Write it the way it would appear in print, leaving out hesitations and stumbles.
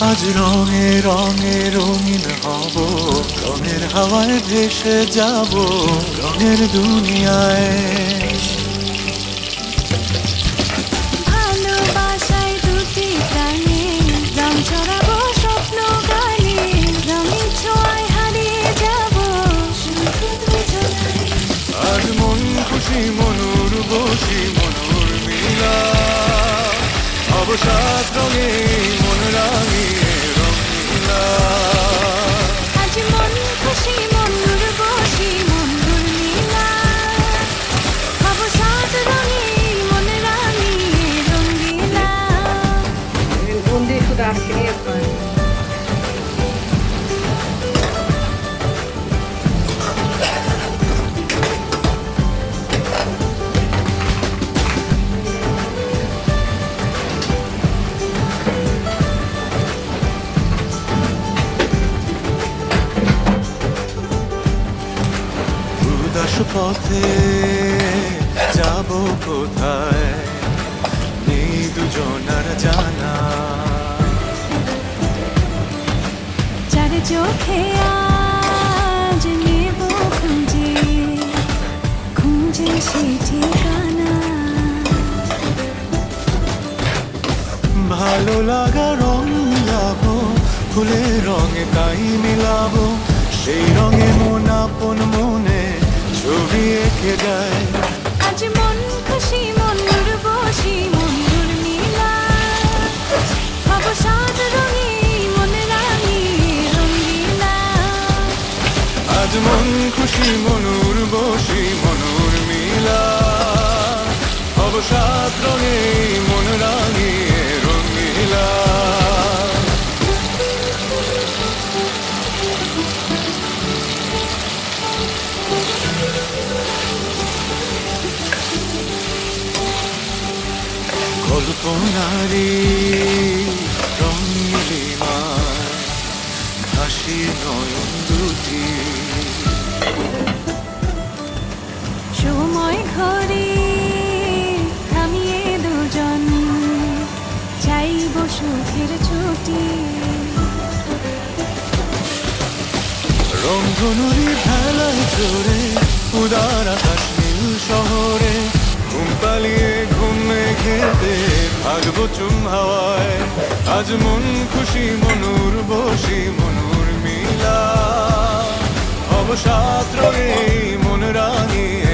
আজ রঙে রঙে রঙিন হব, রঙের হাওয়ায় ভেসে যাব রঙের দুনিয়ায়। ভালোবাসায় দুটি প্রাণে রং ছড়াবো স্বপ্ন গানে, রঙের ছোঁয়ায় হারিয়ে যাব শুধু দুজনায়। আজ মন খুশি মনুর বসি মনুর মিলা, অবসাদ রঙে মন রাঙিয়ে রঙিলা। আজ মন খুশি মনুর বসি মনুর মিলা, অবসাদ রঙে মন রাঙিয়ে রঙিলা। Onde estudar criança? উদাস পথে যাব কোথায়, নেই দুজনার জানা। চার চোখে আজ নেব খুঁজে খুঁজে সে ঠিকানা। ভালো লাগা রং মিলাবো, ফুলের রঙে তাই মিলাবো, সেই রঙে মন আপন মনে ছবি এঁকে যায়। আজ মন খুশি মনুর বসি মনুর মিলা, অবসাদ রঙে মন রাঙিয়ে রঙিলা। আজ মন খুশি মনুর বসি মনুর মিলা, অবসাদ রঙে মন রাঙিয়ে রঙিলা। কল্পনারি রঙিলিমায় হাসি নয়ন দুটি, সময় ঘরে থামিয়ে দুজন চাইব সুখের ছুটি। রংধনুরি ভেলায় চড়ে উদার আকাশ নীল শহরে, ঘুম পালিয়ে ঘুম মেঘেতে থাকবো চুম হাওয়ায়। আজ মন খুশি মনুর বসি মনুর মিলা, অবসাদ রঙে মন রাঙিয়ে